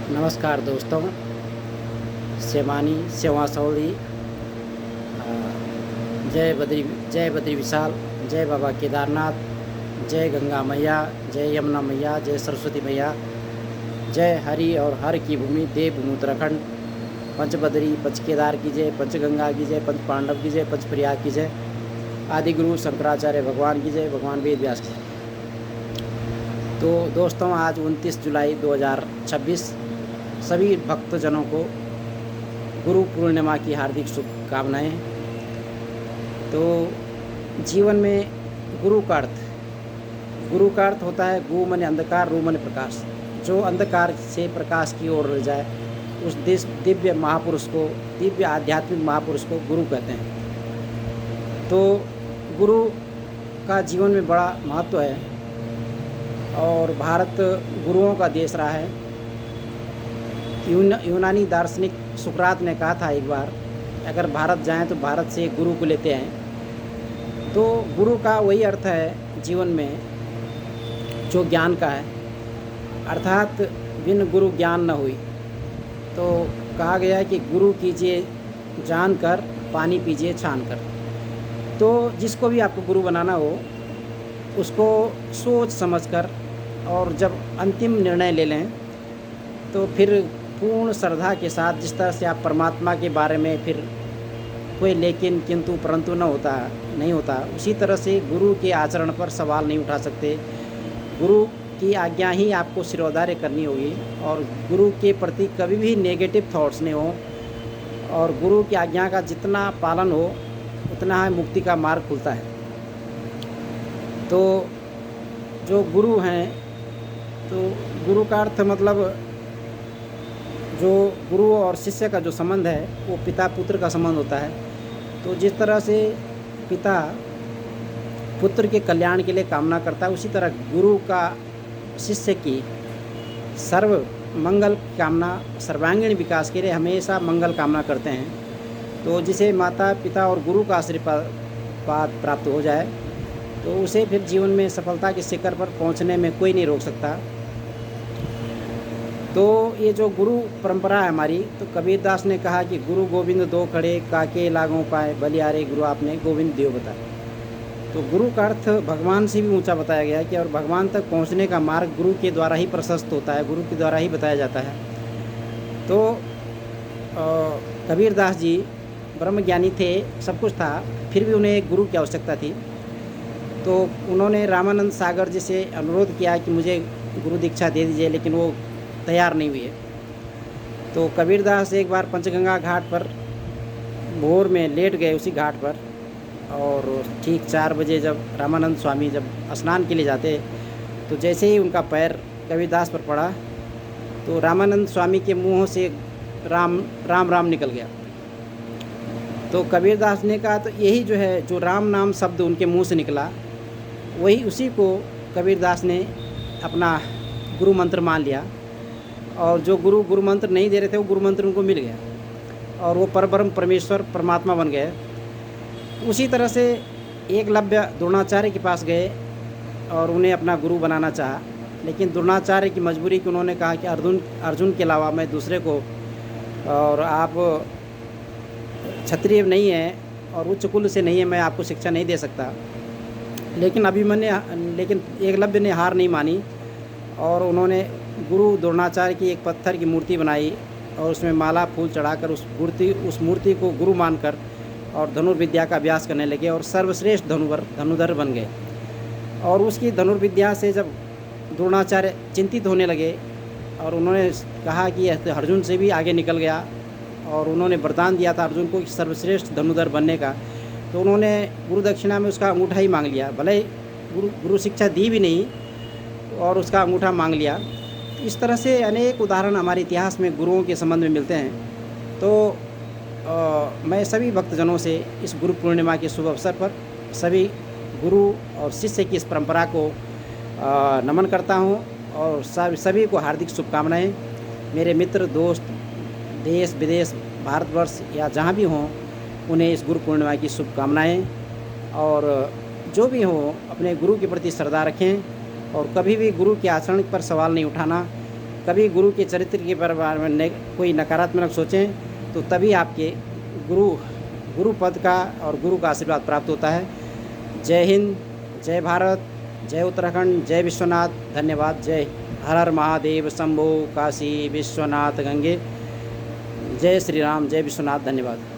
नमस्कार दोस्तों, सेवानी सेवा सौरी, जय बद्री विशाल, जय बाबा केदारनाथ, जय गंगा मैया, जय यमुना मैया, जय सरस्वती मैया, जय हरि और हर की भूमि देवभूमि उत्तराखंड, पंच बद्री पंच केदार की जय, पंच गंगा की जय, पंच पांडव की जय, पंच प्रयाग की जय, आदि गुरु शंकराचार्य भगवान की जय, भगवान वेद व्यास की जय। तो दोस्तों, आज 29 जुलाई 2026 सभी भक्तजनों को गुरु पूर्णिमा की हार्दिक शुभकामनाएं। तो जीवन में गुरु का अर्थ होता है गु माने अंधकार, रू माने प्रकाश। जो अंधकार से प्रकाश की ओर ले जाए उस दिव्य महापुरुष को, दिव्य आध्यात्मिक महापुरुष को गुरु कहते हैं। तो गुरु का जीवन में बड़ा महत्व है और भारत गुरुओं का देश रहा है। यूनानी दार्शनिक सुकरात ने कहा था एक बार, अगर भारत जाएं तो भारत से गुरु को लेते हैं। तो गुरु का वही अर्थ है जीवन में जो ज्ञान का है, अर्थात बिन गुरु ज्ञान न हुई। तो कहा गया है कि गुरु कीजिए जान कर, पानी पीजिए छान कर। तो जिसको भी आपको गुरु बनाना हो उसको सोच समझकर और जब अंतिम निर्णय ले लें तो फिर पूर्ण श्रद्धा के साथ, जिस तरह से आप परमात्मा के बारे में फिर कोई लेकिन किंतु परंतु नहीं होता, उसी तरह से गुरु के आचरण पर सवाल नहीं उठा सकते। गुरु की आज्ञा ही आपको सिरोधार्य करनी होगी और गुरु के प्रति कभी भी नेगेटिव थॉट्स नहीं हो, और गुरु की आज्ञा का जितना पालन हो उतना ही मुक्ति का मार्ग खुलता है। तो जो गुरु हैं, तो गुरु का अर्थ मतलब जो गुरु और शिष्य का जो संबंध है वो पिता पुत्र का संबंध होता है। तो जिस तरह से पिता पुत्र के कल्याण के लिए कामना करता है, उसी तरह गुरु का शिष्य की सर्व मंगल कामना, सर्वांगीण विकास के लिए हमेशा मंगल कामना करते हैं। तो जिसे माता पिता और गुरु का आशीर्वाद प्राप्त हो जाए तो उसे फिर जीवन में सफलता के शिखर पर पहुंचने में कोई नहीं रोक सकता। तो ये जो गुरु परंपरा है हमारी, तो कबीरदास ने कहा कि गुरु गोविंद दो खड़े, काके लागों पाए, बलियारे गुरु आपने गोविंद देव बताया। तो गुरु का अर्थ भगवान से भी ऊंचा बताया गया है कि और भगवान तक पहुंचने का मार्ग गुरु के द्वारा ही प्रशस्त होता है, गुरु के द्वारा ही बताया जाता है। तो कबीरदास जी ब्रह्मज्ञानी थे, सब कुछ था, फिर भी उन्हें एक गुरु की आवश्यकता थी। तो उन्होंने रामानंद सागर जी से अनुरोध किया कि मुझे गुरु दीक्षा दे दीजिए, लेकिन वो तैयार नहीं हुए। तो कबीरदास एक बार पंचगंगा घाट पर भोर में लेट गए उसी घाट पर, और ठीक 4 बजे जब रामानंद स्वामी जब स्नान के लिए जाते, तो जैसे ही उनका पैर कबीरदास पर पड़ा तो रामानंद स्वामी के मुँह से राम राम राम निकल गया। तो कबीरदास ने कहा, तो यही जो है, जो राम नाम शब्द उनके मुंह से निकला, वही उसी को कबीरदास ने अपना गुरु मंत्र मान लिया। और जो गुरु मंत्र नहीं दे रहे थे वो गुरु मंत्र उनको मिल गया और वो परब्रह्म परमेश्वर परमात्मा बन गए। उसी तरह से एकलव्य द्रोणाचार्य के पास गए और उन्हें अपना गुरु बनाना चाहा, लेकिन द्रोणाचार्य की मजबूरी कि उन्होंने कहा कि अर्जुन के अलावा मैं दूसरे को, और आप क्षत्रिय नहीं हैं और उच्च कुल से नहीं है, मैं आपको शिक्षा नहीं दे सकता। लेकिन एकलव्य ने हार नहीं मानी और उन्होंने गुरु द्रोणाचार्य की एक पत्थर की मूर्ति बनाई और उसमें माला फूल चढ़ाकर उस मूर्ति को गुरु मानकर और धनुर्विद्या का अभ्यास करने लगे और सर्वश्रेष्ठ धनुधर बन गए। और उसकी धनुर्विद्या से जब द्रोणाचार्य चिंतित होने लगे और उन्होंने कहा कि यह अर्जुन से भी आगे निकल गया, और उन्होंने वरदान दिया था अर्जुन को सर्वश्रेष्ठ धनुधर बनने का, तो उन्होंने गुरु दक्षिणा में उसका अंगूठा ही मांग लिया। भले गुरु शिक्षा दी भी नहीं और उसका अंगूठा मांग लिया। इस तरह से अनेक उदाहरण हमारे इतिहास में गुरुओं के संबंध में मिलते हैं। तो मैं सभी भक्तजनों से इस गुरु पूर्णिमा के शुभ अवसर पर सभी गुरु और शिष्य की इस परंपरा को नमन करता हूं और सभी को हार्दिक शुभकामनाएं। मेरे मित्र दोस्त देश विदेश भारतवर्ष या जहां भी हों, उन्हें इस गुरु पूर्णिमा की शुभकामनाएं। और जो भी हो अपने गुरु के प्रति श्रद्धा रखें और कभी भी गुरु के आचरण पर सवाल नहीं उठाना। कभी गुरु के चरित्र के बारे में कोई नकारात्मक सोचें तो तभी आपके गुरु पद का और गुरु का आशीर्वाद प्राप्त होता है। जय हिंद, जय भारत, जय उत्तराखंड, जय विश्वनाथ। धन्यवाद। जय हर हर महादेव, शंभो काशी विश्वनाथ गंगे। जय श्री राम, जय विश्वनाथ। धन्यवाद।